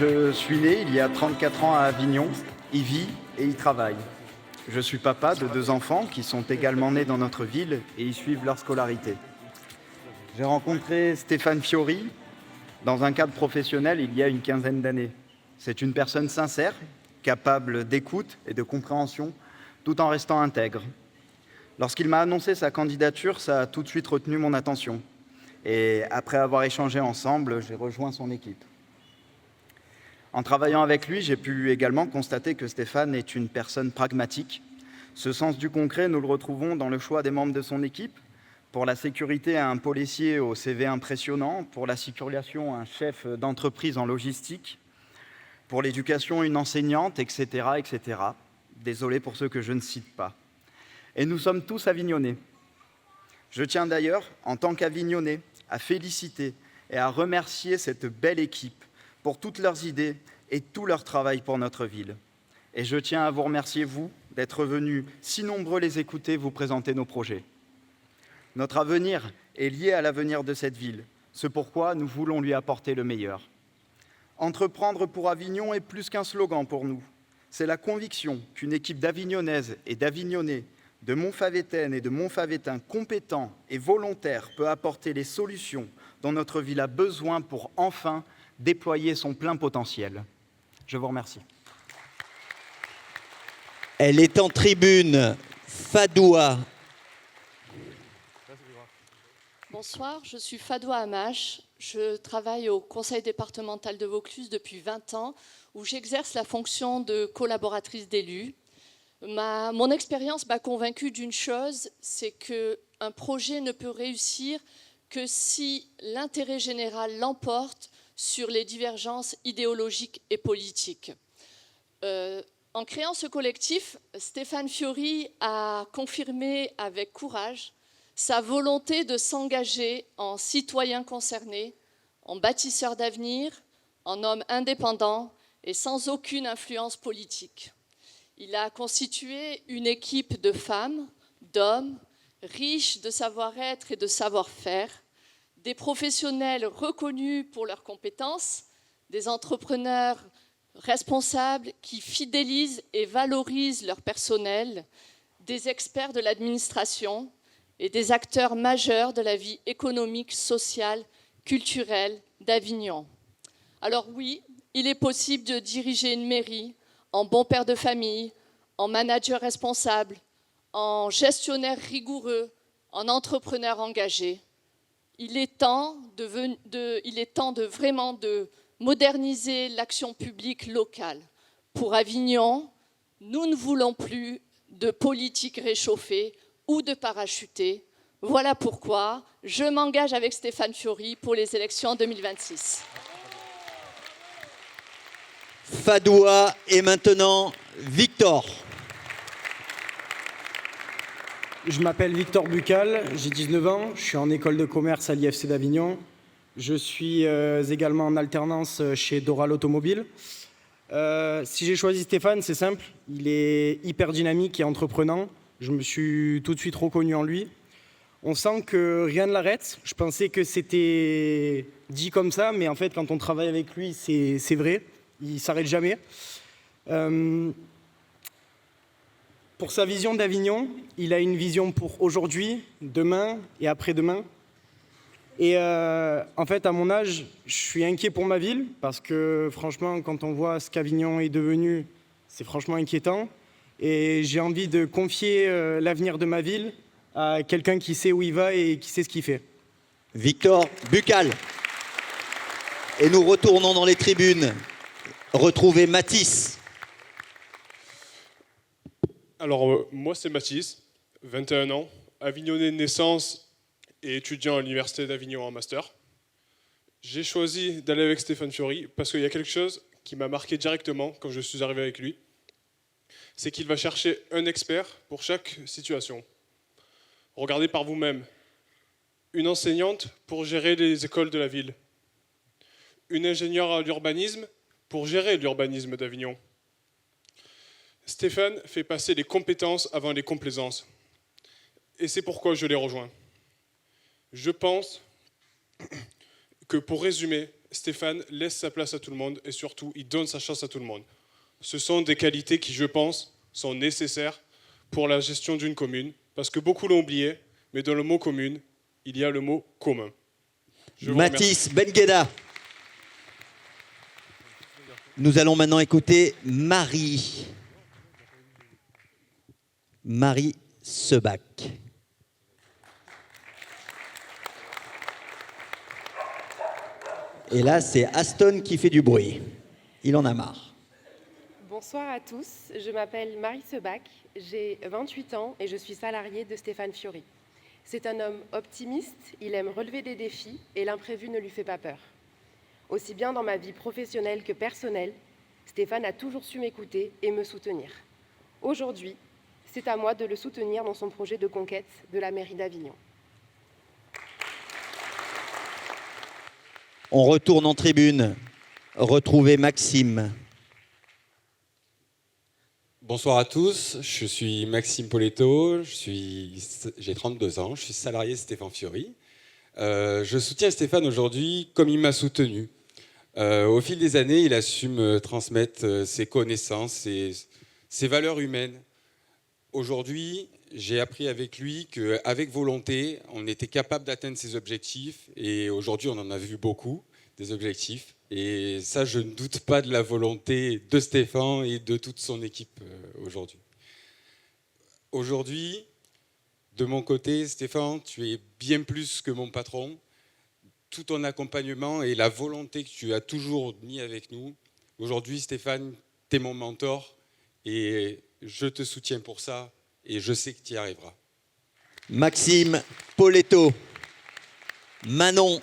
Je suis né il y a 34 ans à Avignon, y vis et y travaille. Je suis papa de 2 enfants qui sont également nés dans notre ville et y suivent leur scolarité. J'ai rencontré Stéphane Fiori dans un cadre professionnel il y a une quinzaine d'années. C'est une personne sincère, capable d'écoute et de compréhension, tout en restant intègre. Lorsqu'il m'a annoncé sa candidature, ça a tout de suite retenu mon attention. Et après avoir échangé ensemble, j'ai rejoint son équipe. En travaillant avec lui, j'ai pu également constater que Stéphane est une personne pragmatique. Ce sens du concret, nous le retrouvons dans le choix des membres de son équipe. Pour la sécurité, un policier au CV impressionnant. Pour la circulation, un chef d'entreprise en logistique. Pour l'éducation, une enseignante, etc., etc. Désolé pour ceux que je ne cite pas. Et nous sommes tous avignonnais. Je tiens d'ailleurs, en tant qu'avignonnais, à féliciter et à remercier cette belle équipe pour toutes leurs idées et tout leur travail pour notre ville. Et je tiens à vous remercier, vous, d'être venus si nombreux les écouter, vous présenter nos projets. Notre avenir est lié à l'avenir de cette ville, c'est pourquoi nous voulons lui apporter le meilleur. Entreprendre pour Avignon est plus qu'un slogan pour nous. C'est la conviction qu'une équipe d'Avignonnaises et d'Avignonnais, de Montfavettaines et de Montfavettains compétents et volontaires peut apporter les solutions dont notre ville a besoin pour enfin déployer son plein potentiel. Je vous remercie. Elle est en tribune. Fadoua. Bonsoir, je suis Fadoua Amache. Je travaille au conseil départemental de Vaucluse depuis 20 ans, où j'exerce la fonction de collaboratrice d'élus. Mon expérience m'a convaincue d'une chose, c'est qu'un projet ne peut réussir que si l'intérêt général l'emporte sur les divergences idéologiques et politiques. En créant ce collectif, Stéphane Fiori a confirmé avec courage sa volonté de s'engager en citoyen concerné, en bâtisseur d'avenir, en homme indépendant et sans aucune influence politique. Il a constitué une équipe de femmes, d'hommes, riches de savoir-être et de savoir-faire, des professionnels reconnus pour leurs compétences, des entrepreneurs responsables qui fidélisent et valorisent leur personnel, des experts de l'administration et des acteurs majeurs de la vie économique, sociale, culturelle d'Avignon. Alors oui, il est possible de diriger une mairie en bon père de famille, en manager responsable, en gestionnaire rigoureux, en entrepreneur engagé. Il est temps de vraiment moderniser l'action publique locale. Pour Avignon, nous ne voulons plus de politique réchauffée ou de parachutés. Voilà pourquoi je m'engage avec Stéphane Fiori pour les élections 2026. Fadoua et maintenant Victor. Je m'appelle Victor Buccal, j'ai 19 ans, je suis en école de commerce à l'IFC d'Avignon. Je suis également en alternance chez Doral Automobile. Si j'ai choisi Stéphane, c'est simple, il est hyper dynamique et entreprenant. Je me suis tout de suite reconnu en lui. On sent que rien ne l'arrête. Je pensais que c'était dit comme ça, mais en fait, quand on travaille avec lui, c'est vrai. Il ne s'arrête jamais. Pour sa vision d'Avignon, il a une vision pour aujourd'hui, demain et après-demain. Et en fait, à mon âge, je suis inquiet pour ma ville, parce que franchement, quand on voit ce qu'Avignon est devenu, c'est franchement inquiétant. Et j'ai envie de confier l'avenir de ma ville à quelqu'un qui sait où il va et qui sait ce qu'il fait. Victor Buccal. Et nous retournons dans les tribunes. Retrouver Mathis. Alors, moi, c'est Mathis, 21 ans, avignonnais de naissance et étudiant à l'Université d'Avignon en master. J'ai choisi d'aller avec Stéphane Fiori parce qu'il y a quelque chose qui m'a marqué directement quand je suis arrivé avec lui. C'est qu'il va chercher un expert pour chaque situation. Regardez par vous-même. Une enseignante pour gérer les écoles de la ville. Une ingénieure à l'urbanisme pour gérer l'urbanisme d'Avignon. Stéphane fait passer les compétences avant les complaisances. Et c'est pourquoi je l'ai rejoint. Je pense que pour résumer, Stéphane laisse sa place à tout le monde et surtout, il donne sa chance à tout le monde. Ce sont des qualités qui, je pense, sont nécessaires pour la gestion d'une commune, parce que beaucoup l'ont oublié, mais dans le mot commune, il y a le mot commun. Je vous remercie. Mathis Bengueda. Nous allons maintenant écouter Marie. Marie Sebac. Et là, c'est Aston qui fait du bruit. Il en a marre. Bonsoir à tous, je m'appelle Marie Sebac, j'ai 28 ans et je suis salariée de Stéphane Fiori. C'est un homme optimiste, il aime relever des défis et l'imprévu ne lui fait pas peur. Aussi bien dans ma vie professionnelle que personnelle, Stéphane a toujours su m'écouter et me soutenir. Aujourd'hui, c'est à moi de le soutenir dans son projet de conquête de la mairie d'Avignon. On retourne en tribune. Retrouvez Maxime. Bonsoir à tous, je suis Maxime Poletto, j'ai 32 ans, je suis salarié de Stéphane Fiori. Je soutiens Stéphane aujourd'hui comme il m'a soutenu. Au fil des années, il a su me transmettre ses connaissances, ses valeurs humaines. Aujourd'hui, j'ai appris avec lui qu'avec volonté, on était capable d'atteindre ses objectifs. Et aujourd'hui, on en a vu beaucoup, des objectifs. Et ça, je ne doute pas de la volonté de Stéphane et de toute son équipe aujourd'hui. Aujourd'hui, de mon côté, Stéphane, tu es bien plus que mon patron. Tout ton accompagnement et la volonté que tu as toujours mis avec nous. Aujourd'hui, Stéphane, tu es mon mentor et je te soutiens pour ça et je sais que tu y arriveras. Maxime Poletto. Manon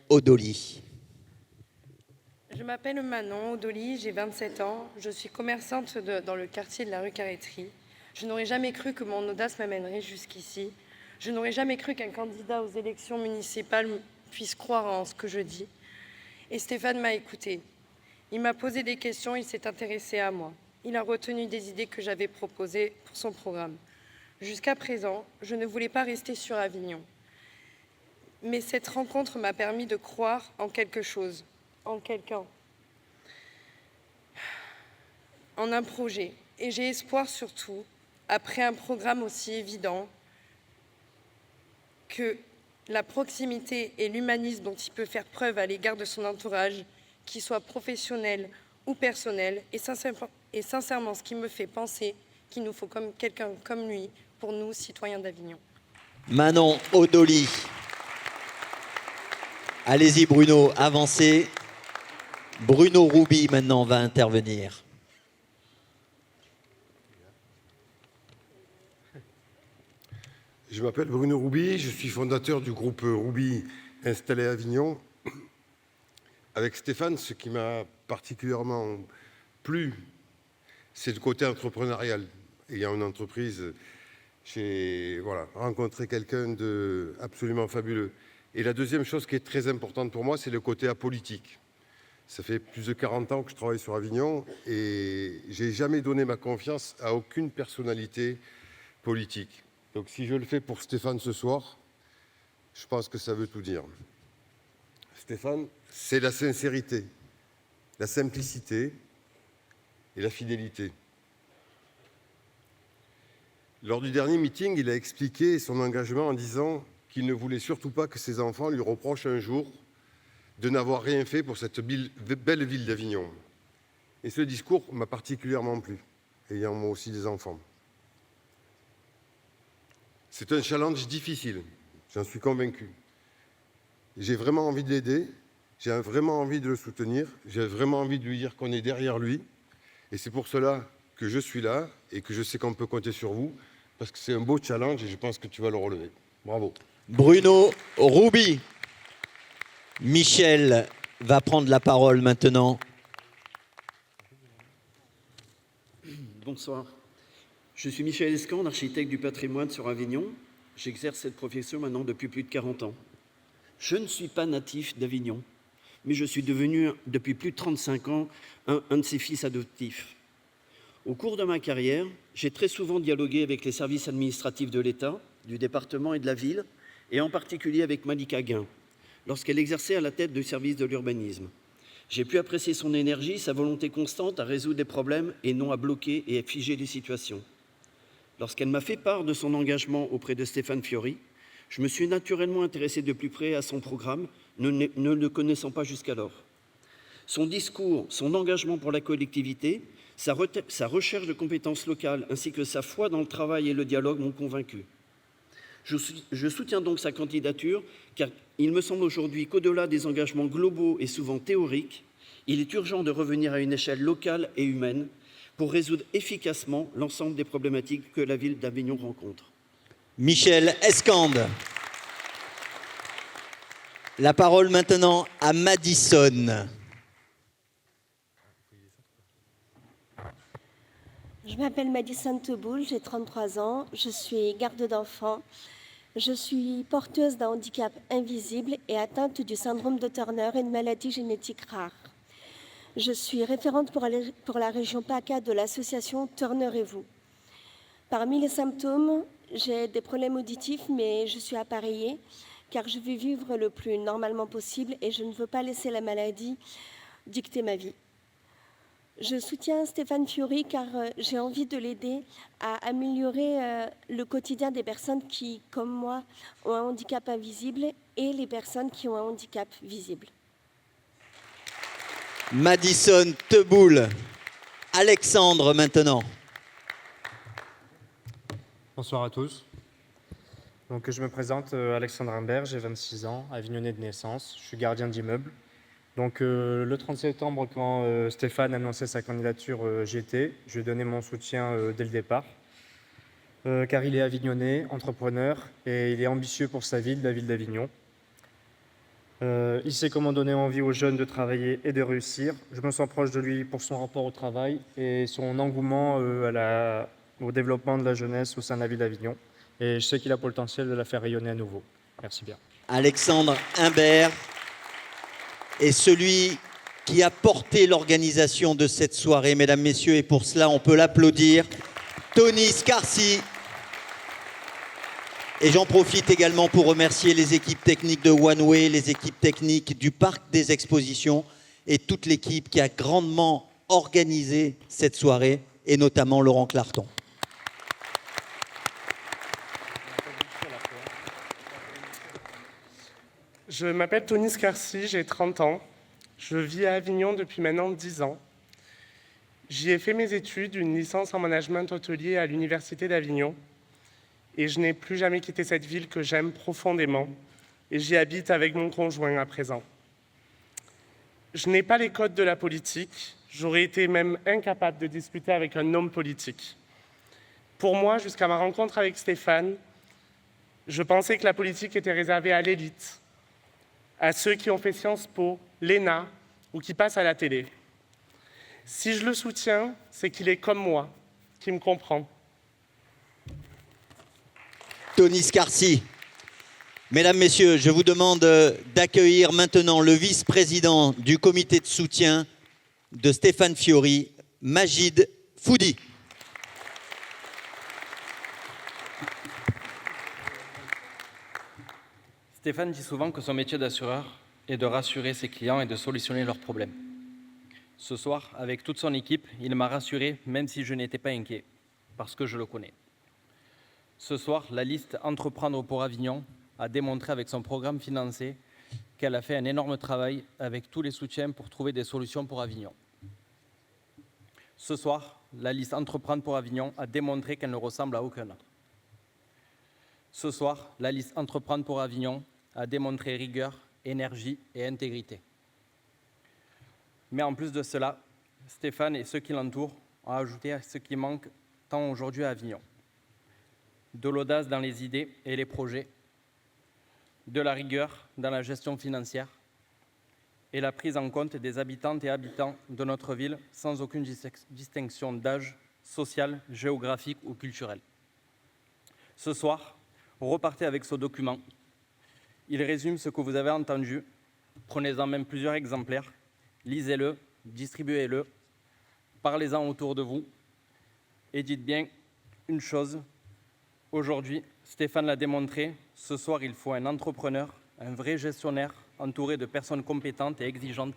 Odoli. Je m'appelle Manon Odoli, j'ai 27 ans. Je suis commerçante dans le quartier de la rue Carreterie. Je n'aurais jamais cru que mon audace m'amènerait jusqu'ici. Je n'aurais jamais cru qu'un candidat aux élections municipales puisse croire en ce que je dis. Et Stéphane m'a écouté. Il m'a posé des questions, il s'est intéressé à moi. Il a retenu des idées que j'avais proposées pour son programme. Jusqu'à présent, je ne voulais pas rester sur Avignon. Mais cette rencontre m'a permis de croire en quelque chose, en quelqu'un, en un projet. Et j'ai espoir surtout, après un programme aussi évident, que la proximité et l'humanisme dont il peut faire preuve à l'égard de son entourage, qu'il soit professionnel ou personnel, et sincèrement ce qui me fait penser qu'il nous faut quelqu'un comme lui pour nous, citoyens d'Avignon. Manon Odoli. Allez-y Bruno, avancez. Bruno Roubi maintenant va intervenir. Je m'appelle Bruno Roubi, je suis fondateur du groupe Roubi installé à Avignon. Avec Stéphane, ce qui m'a particulièrement plu, c'est le côté entrepreneurial. Ayant une entreprise, j'ai rencontré quelqu'un d'absolument fabuleux. Et la deuxième chose qui est très importante pour moi, c'est le côté apolitique. Ça fait plus de 40 ans que je travaille sur Avignon et j'ai jamais donné ma confiance à aucune personnalité politique. Donc si je le fais pour Stéphane ce soir, je pense que ça veut tout dire. Stéphane, c'est la sincérité, la simplicité et la fidélité. Lors du dernier meeting, il a expliqué son engagement en disant qu'il ne voulait surtout pas que ses enfants lui reprochent un jour de n'avoir rien fait pour cette belle ville d'Avignon. Et ce discours m'a particulièrement plu, ayant moi aussi des enfants. C'est un challenge difficile, j'en suis convaincu. J'ai vraiment envie de l'aider, j'ai vraiment envie de le soutenir, j'ai vraiment envie de lui dire qu'on est derrière lui. Et c'est pour cela que je suis là et que je sais qu'on peut compter sur vous, parce que c'est un beau challenge et je pense que tu vas le relever. Bravo. Bruno Roubi. Michel va prendre la parole maintenant. Bonsoir. Je suis Michel Escan, architecte du patrimoine sur Avignon. J'exerce cette profession maintenant depuis plus de 40 ans. Je ne suis pas natif d'Avignon, mais je suis devenu, depuis plus de 35 ans, un de ses fils adoptifs. Au cours de ma carrière, j'ai très souvent dialogué avec les services administratifs de l'État, du département et de la ville, et en particulier avec Malika Guin, lorsqu'elle exerçait à la tête du service de l'urbanisme. J'ai pu apprécier son énergie, sa volonté constante à résoudre des problèmes et non à bloquer et à figer les situations. Lorsqu'elle m'a fait part de son engagement auprès de Stéphane Fiori, je me suis naturellement intéressé de plus près à son programme, ne le connaissant pas jusqu'alors. Son discours, son engagement pour la collectivité, sa recherche de compétences locales ainsi que sa foi dans le travail et le dialogue m'ont convaincu. Je soutiens donc sa candidature car il me semble aujourd'hui qu'au-delà des engagements globaux et souvent théoriques, il est urgent de revenir à une échelle locale et humaine pour résoudre efficacement l'ensemble des problématiques que la ville d'Avignon rencontre. Michel Escande. La parole maintenant à Madison. Je m'appelle Madison Teboul, j'ai 33 ans, je suis garde d'enfants. Je suis porteuse d'un handicap invisible et atteinte du syndrome de Turner, une maladie génétique rare. Je suis référente pour la région PACA de l'association Turner et vous. Parmi les symptômes, j'ai des problèmes auditifs, mais je suis appareillée car je veux vivre le plus normalement possible et je ne veux pas laisser la maladie dicter ma vie. Je soutiens Stéphane Fiori car j'ai envie de l'aider à améliorer le quotidien des personnes qui, comme moi, ont un handicap invisible et les personnes qui ont un handicap visible. Madison Teboul. Alexandre maintenant. Bonsoir à tous. Donc, je me présente, Alexandre Imbert, j'ai 26 ans, avignonnais de naissance, je suis gardien d'immeuble. Donc le 30 septembre, quand Stéphane annonçait sa candidature, j'y étais. Je lui ai donné mon soutien dès le départ, car il est avignonnais, entrepreneur, et il est ambitieux pour sa ville, la ville d'Avignon. Il sait comment donner envie aux jeunes de travailler et de réussir. Je me sens proche de lui pour son rapport au travail et son engouement au développement de la jeunesse au sein de la ville d'Avignon. Et je sais qu'il a le potentiel de la faire rayonner à nouveau. Merci bien. Alexandre Imbert est celui qui a porté l'organisation de cette soirée, mesdames, messieurs, et pour cela, on peut l'applaudir. Tony Scarsi. Et j'en profite également pour remercier les équipes techniques de One Way, les équipes techniques du Parc des Expositions et toute l'équipe qui a grandement organisé cette soirée, et notamment Laurent Clarton. Je m'appelle Tony Scarsi, j'ai 30 ans. Je vis à Avignon depuis maintenant 10 ans. J'y ai fait mes études, une licence en management hôtelier à l'Université d'Avignon. Et je n'ai plus jamais quitté cette ville que j'aime profondément. Et j'y habite avec mon conjoint à présent. Je n'ai pas les codes de la politique. J'aurais été même incapable de discuter avec un homme politique. Pour moi, jusqu'à ma rencontre avec Stéphane, je pensais que la politique était réservée à l'élite, à ceux qui ont fait Sciences Po, l'ENA ou qui passent à la télé. Si je le soutiens, c'est qu'il est comme moi, qui me comprend. Tony Scarsi. Mesdames, Messieurs, je vous demande d'accueillir maintenant le vice-président du comité de soutien de Stéphane Fiori, Majid Foudi. Stéphane dit souvent que son métier d'assureur est de rassurer ses clients et de solutionner leurs problèmes. Ce soir, avec toute son équipe, il m'a rassuré, même si je n'étais pas inquiet, parce que je le connais. Ce soir, la liste Entreprendre pour Avignon a démontré avec son programme financé qu'elle a fait un énorme travail avec tous les soutiens pour trouver des solutions pour Avignon. Ce soir, la liste Entreprendre pour Avignon a démontré qu'elle ne ressemble à aucun autre. Ce soir, la liste Entreprendre pour Avignon a démontré rigueur, énergie et intégrité. Mais en plus de cela, Stéphane et ceux qui l'entourent ont ajouté à ce qui manque tant aujourd'hui à Avignon. De l'audace dans les idées et les projets, de la rigueur dans la gestion financière et la prise en compte des habitantes et habitants de notre ville sans aucune distinction d'âge, social, géographique ou culturel. Ce soir, repartez avec ce document. Il résume ce que vous avez entendu. Prenez-en même plusieurs exemplaires. Lisez-le, distribuez-le, parlez-en autour de vous et dites bien une chose. Aujourd'hui, Stéphane l'a démontré, ce soir, il faut un entrepreneur, un vrai gestionnaire, entouré de personnes compétentes et exigeantes,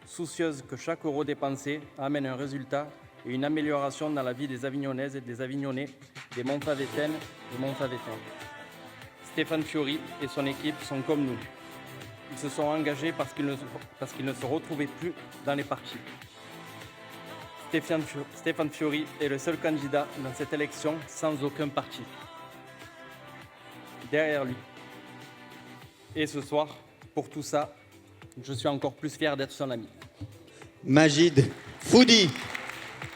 soucieuses que chaque euro dépensé amène un résultat et une amélioration dans la vie des Avignonnaises et des Avignonnais, des Montfavettaines et Montfavettains. Stéphane Fiori et son équipe sont comme nous. Ils se sont engagés parce qu'ils ne se retrouvaient plus dans les partis. Stéphane Fiori est le seul candidat dans cette élection sans aucun parti. Derrière lui. Et ce soir, pour tout ça, je suis encore plus fier d'être son ami. Majid Foudi.